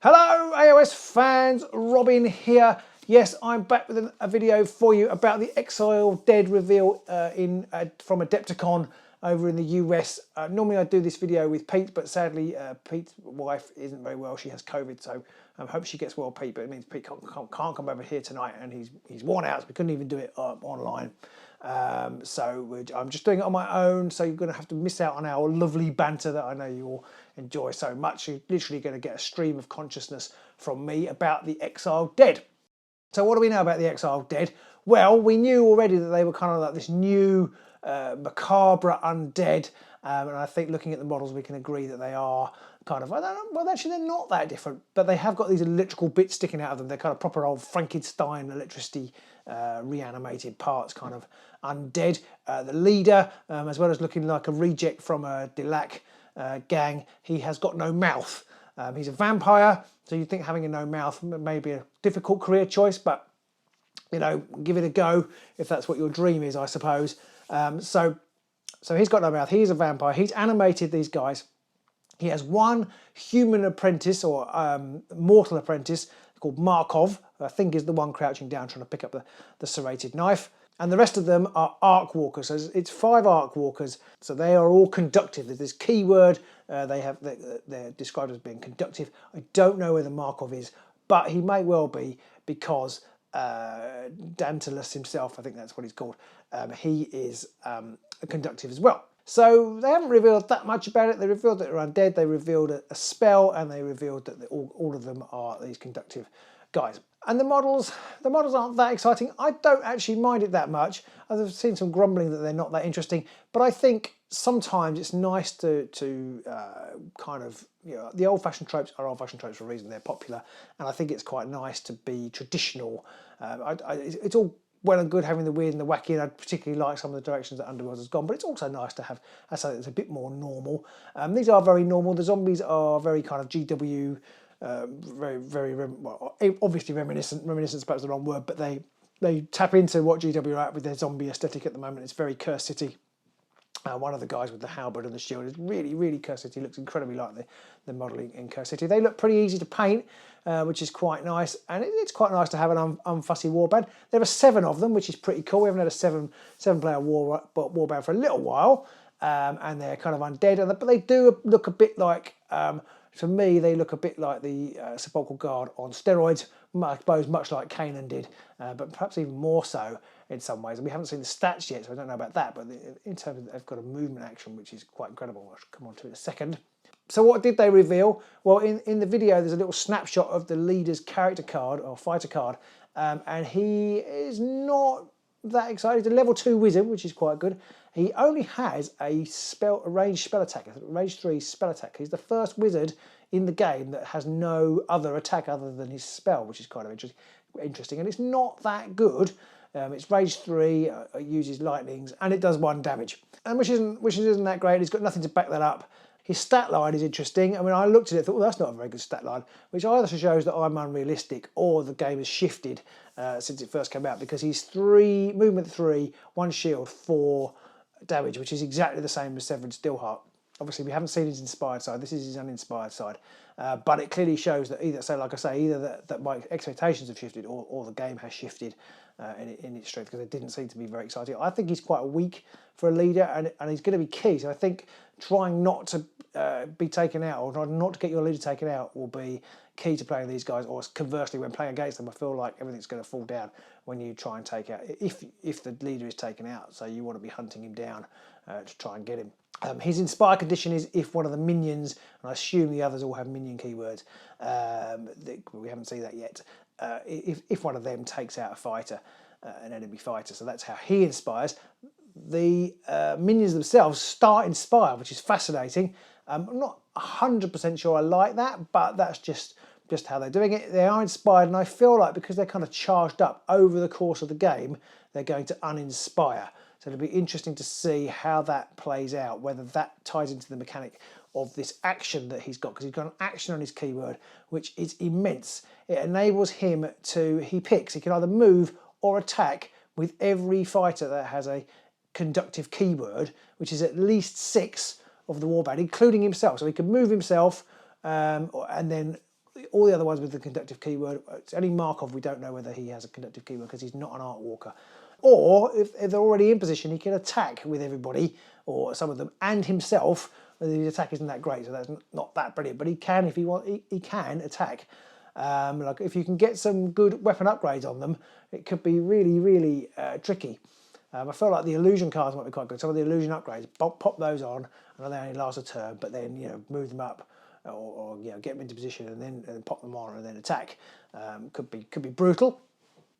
Hello AOS fans, Robin here. Yes, I'm back with a video for you about the Exiled Dead reveal from Adepticon over in the US. Normally I do this video with Pete, but sadly Pete's wife isn't very well. She has COVID, so I hope she gets well, Pete, but it means Pete can't come over here tonight, and he's worn out, so we couldn't even do it online. I'm just doing it on my own, so you're going to have to miss out on our lovely banter that I know you all enjoy so much. You're literally going to get a stream of consciousness from me about the Exiled Dead. So what do we know about the Exiled Dead? Well, we knew already that they were kind of like this new macabre undead, and I think looking at the models we can agree that they are kind of, I don't know, well actually they're not that different, but they have got these electrical bits sticking out of them. They're kind of proper old Frankenstein electricity reanimated parts, kind of undead. The leader, as well as looking like a reject from a Delac gang, he has got no mouth. He's a vampire, so you'd think having a no mouth may be a difficult career choice, but you know, give it a go if that's what your dream is, I suppose. So he's got no mouth. He's a vampire. He's animated these guys. He has one human apprentice, or mortal apprentice, called Markov, who I think is the one crouching down trying to pick up the serrated knife. And the rest of them are arc walkers. So it's 5 arc walkers. So they are all conductive. There's this keyword. They're described as being conductive. I don't know where the Markov is, but he may well be, because Dantalus himself, I think that's what he's called, he is conductive as well. So they haven't revealed that much about it. They revealed that they're undead, they revealed a spell, and they revealed that all of them are these conductive guys. And the models aren't that exciting. I don't actually mind it that much. I've seen some grumbling that they're not that interesting, but I think sometimes it's nice to kind of, you know, the old-fashioned tropes are old-fashioned tropes for a reason. They're popular, and I think it's quite nice to be traditional. It's all well and good having the weird and the wacky, and I particularly like some of the directions that Underworlds has gone, but it's also nice to have something that's a bit more normal. These are very normal. The zombies are very kind of GW, well, obviously reminiscent. Reminiscent is perhaps the wrong word, but they tap into what GW are at with their zombie aesthetic at the moment. It's very Curse City. One of the guys with the halberd and the shield is really Curse City. Looks incredibly like the modelling in Curse City. They look pretty easy to paint, which is quite nice, and it's quite nice to have an unfussy warband. There are 7 of them, which is pretty cool. We haven't had a 7-player warband for a little while, and they're kind of undead, but they do look a bit like, for me, they look a bit like the Sepulchral Guard on steroids, I suppose, much like Kanan did, but perhaps even more so in some ways. And we haven't seen the stats yet, so I don't know about that, but in terms of, they've got a movement action, which is quite incredible. I'll come on to it in a second. So what did they reveal? Well, in the video, there's a little snapshot of the leader's character card, or fighter card, and he is not that excited. He's a level 2 wizard, which is quite good. He only has a ranged spell attack, a range 3 spell attack. He's the first wizard in the game that has no other attack other than his spell, which is kind of interesting. And it's not that good. It's range 3, uses lightnings, and it does 1 damage, and which isn't that great. He's got nothing to back that up. His stat line is interesting. I mean, I looked at it and thought, well, that's not a very good stat line, which either shows that I'm unrealistic or the game has shifted since it first came out, because he's movement 3, 1 shield, 4 damage, which is exactly the same as Severed Steelheart. Obviously, we haven't seen his inspired side. This is his uninspired side. But it clearly shows that either that my expectations have shifted, or the game has shifted in its strength, because it didn't seem to be very exciting. I think he's quite weak for a leader, and he's going to be key. So I think trying not to be taken out, or not to get your leader taken out, will be key to playing these guys. Or conversely, when playing against them, I feel like everything's going to fall down when you try and take out, if the leader is taken out. So you want to be hunting him down to try and get him. His inspire condition is if one of the minions, and I assume the others all have minion keywords, we haven't seen that yet, if one of them takes out a fighter, an enemy fighter. So that's how he inspires. The minions themselves start inspire, which is fascinating. I'm not 100% sure I like that, but that's just how they're doing it. They are inspired, and I feel like because they're kind of charged up over the course of the game, they're going to uninspire. So it'll be interesting to see how that plays out, whether that ties into the mechanic of this action that he's got, because he's got an action on his keyword, which is immense. It enables him to, he can either move or attack with every fighter that has a conductive keyword, which is at least 6 of the warband, including himself. So he can move himself and then all the other ones with the conductive keyword, it's only Markov we don't know whether he has a conductive keyword because he's not an Art Walker. Or if they're already in position, he can attack with everybody, or some of them, and himself. His attack isn't that great, so that's not that brilliant. But he can, if he wants, he can attack. Like if you can get some good weapon upgrades on them, it could be really, really tricky. I feel like the illusion cards might be quite good. Some of the illusion upgrades, pop those on, and they only last a turn, but then move them up, or get them into position and then pop them on and then attack. Could be brutal.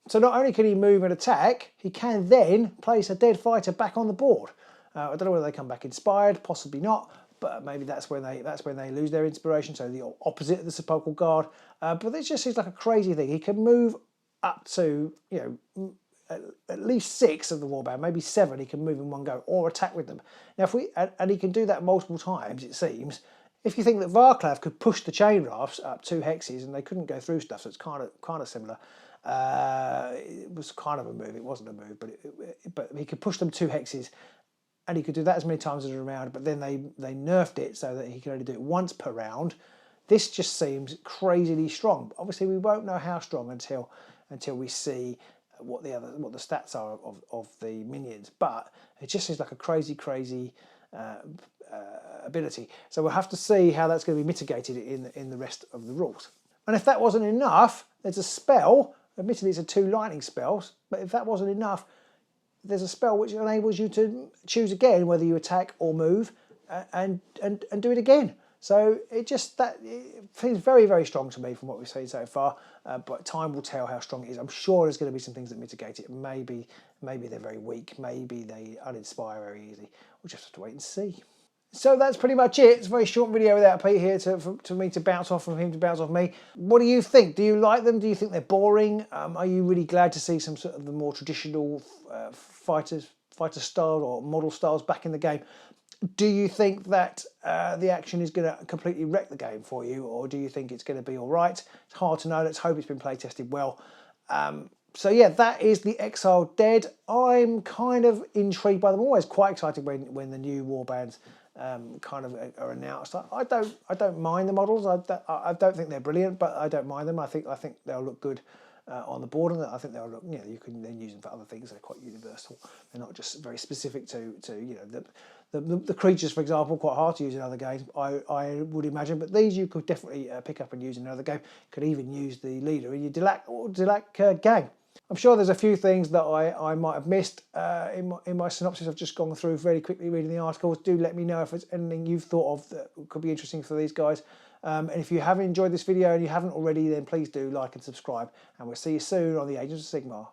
So not only can he move and attack, he can then place a dead fighter back on the board. I don't know whether they come back inspired, possibly not, but maybe that's when they lose their inspiration. So the opposite of the Sepulchral Guard. But it just seems like a crazy thing. He can move up to at least 6 of the warband, maybe 7. He can move in one go or attack with them. Now and he can do that multiple times. It seems. If you think that Varklav could push the chain rafts up 2 hexes and they couldn't go through stuff, so it's kind of similar. It was kind of a move. It wasn't a move, but he could push them 2 hexes, and he could do that as many times as a round. But then they nerfed it so that he could only do it once per round. This just seems crazily strong. Obviously, we won't know how strong until we see what the stats are of the minions. But it just seems like a crazy ability. So we'll have to see how that's going to be mitigated in the rest of the rules. And if that wasn't enough, there's a spell. Admittedly, it's a 2 lightning spells, but if that wasn't enough, there's a spell which enables you to choose again whether you attack or move, and do it again. So it feels very, very strong to me from what we've seen so far. But time will tell how strong it is. I'm sure there's going to be some things that mitigate it. Maybe they're very weak. Maybe they uninspire very easily. We'll just have to wait and see. So that's pretty much it. It's a very short video without Pete here for me to bounce off, from him to bounce off me. What do you think? Do you like them? Do you think they're boring? Are you really glad to see some sort of the more traditional fighter style or model styles back in the game? Do you think that the action is going to completely wreck the game for you, or do you think it's going to be all right? It's hard to know. Let's hope it's been play tested well. So yeah, that is the Exiled Dead. I'm kind of intrigued by them. I'm always quite excited when the new warbands kind of are announced. I don't mind the models. I don't think they're brilliant, but I don't mind them. I think they'll look good on the board, and I think they'll look. You can then use them for other things. They're quite universal. They're not just very specific to the creatures, for example. Quite hard to use in other games, I would imagine. But these you could definitely pick up and use in another game. Could even use the leader in your Dilak gang. I'm sure there's a few things that I might have missed in my synopsis. I've just gone through very quickly reading the articles. Do let me know if there's anything you've thought of that could be interesting for these guys. And if you have enjoyed this video and you haven't already, then please do like and subscribe. And we'll see you soon on the Agents of Sigmar.